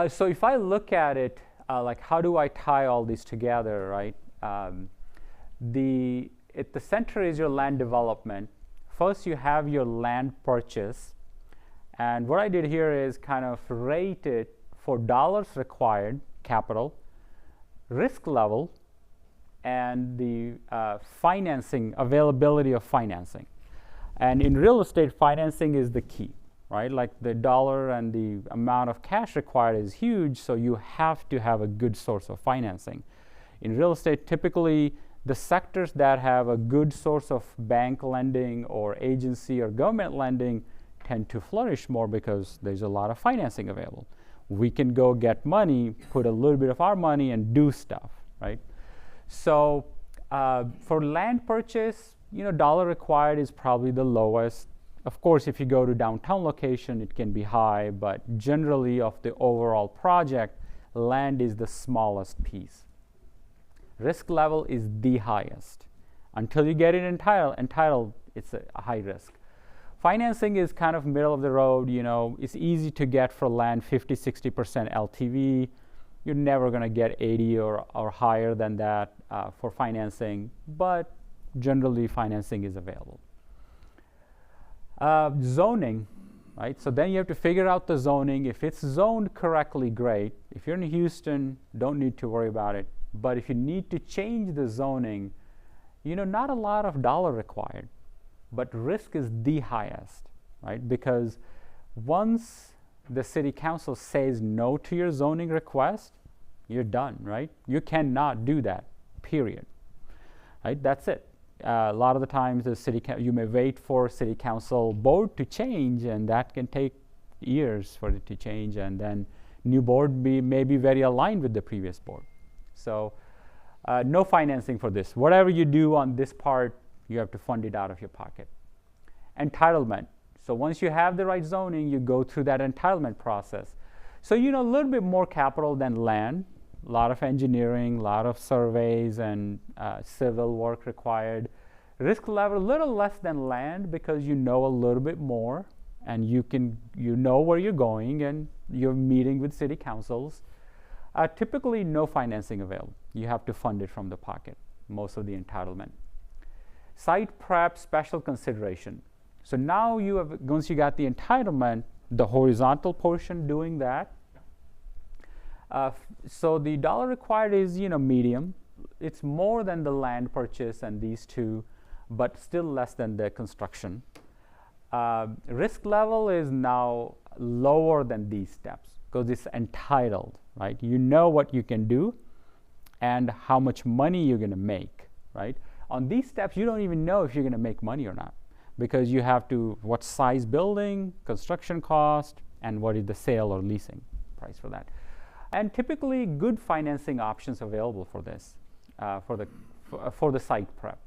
So if I look at it, like how do I tie all these together, right? At the center is your land development. First, you have your land purchase. And what I did here is kind of rate it for dollars required, capital, risk level, and the financing, availability of financing. And in real estate, financing is the key, right? Like the dollar and the amount of cash required is huge, so you have to have a good source of financing. In real estate, typically, the sectors that have a good source of bank lending or agency or government lending tend to flourish more because there's a lot of financing available. We can go get money, put a little bit of our money, and do stuff, right? So for land purchase, dollar required is probably the lowest. Of course, if you go to downtown location, it can be high, but generally of the overall project, land is the smallest piece. Risk level is the highest. Until you get it entitled, it's a high risk. Financing is kind of middle of the road. It's easy to get for land 50-60% LTV. You're never going to get 80 or higher than that for financing, but generally financing is available. Zoning, right? So then you have to figure out the zoning. If it's zoned correctly, great. If you're in Houston, don't need to worry about it. But if you need to change the zoning, not a lot of dollar required, but risk is the highest, right? Because once the city council says no to your zoning request, you're done, right? You cannot do that, period, right? That's it. A lot of the times you may wait for city council board to change, and that can take years for it to change, and then new board may be very aligned with the previous board. So no financing for this. Whatever you do on this part, you have to fund it out of your pocket. Entitlement. So once you have the right zoning, you go through that entitlement process. So a little bit more capital than land, a lot of engineering, a lot of surveys and civil work required. Risk level a little less than land because you know a little bit more, and you know where you're going, and you're meeting with city councils. Typically no financing available. You have to fund it from the pocket, most of the entitlement. Site prep, special consideration. So now once you got the entitlement, the horizontal portion doing that. So the dollar required is, medium. It's more than the land purchase and these two, but still less than the construction. Risk level is now lower than these steps because it's entitled, right? You know what you can do and how much money you're going to make, right? On these steps, you don't even know if you're going to make money or not because you have to, what size building, construction cost, and what is the sale or leasing price for that. And typically good financing options available for this, for the site prep.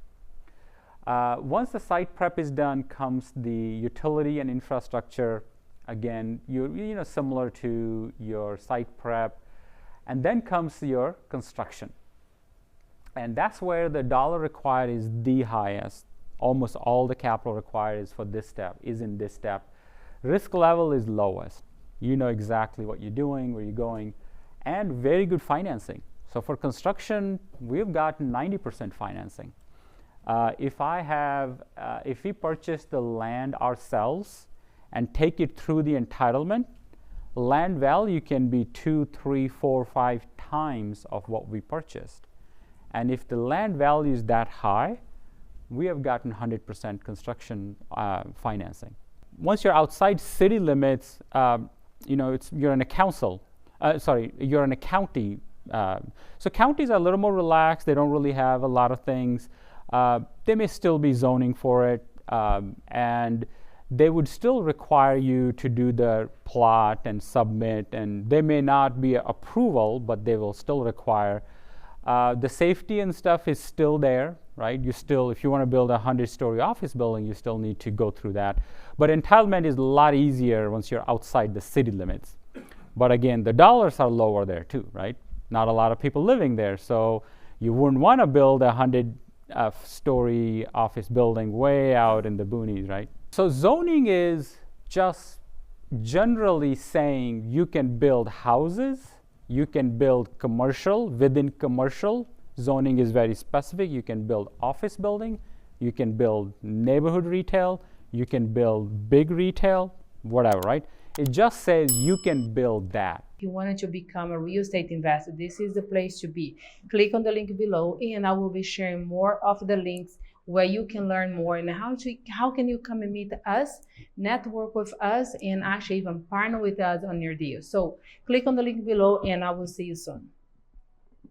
Once the site prep is done, comes the utility and infrastructure. Again, similar to your site prep, and then comes your construction. And that's where the dollar required is the highest. Almost all the capital required is in this step. Risk level is lowest. You know exactly what you're doing, where you're going, and very good financing. So for construction, we've gotten 90% financing. If we purchase the land ourselves and take it through the entitlement, land value can be 2, 3, 4, 5 times of what we purchased. And if the land value is that high, we have gotten 100% construction financing. Once you're outside city limits, you're in a council. You're in a county. So counties are a little more relaxed. They don't really have a lot of things. They may still be zoning for it, and they would still require you to do the plot and submit, and they may not be approval, but they will still require. The safety and stuff is still there, right? If you want to build a 100-story office building, you still need to go through that. But entitlement is a lot easier once you're outside the city limits. But again, the dollars are lower there too, right? Not a lot of people living there, so you wouldn't want to build a 100-story office building way out in the boonies, right? So zoning is just generally saying you can build houses, you can build commercial. Within commercial, zoning is very specific. You can build office building, you can build neighborhood retail, you can build big retail, whatever, right? It just says you can build that. If you wanted to become a real estate investor, this is the place to be. Click on the link below, and I will be sharing more of the links where you can learn more and how can you come and meet us, network with us, and actually even partner with us on your deal. So click on the link below, and I will see you soon.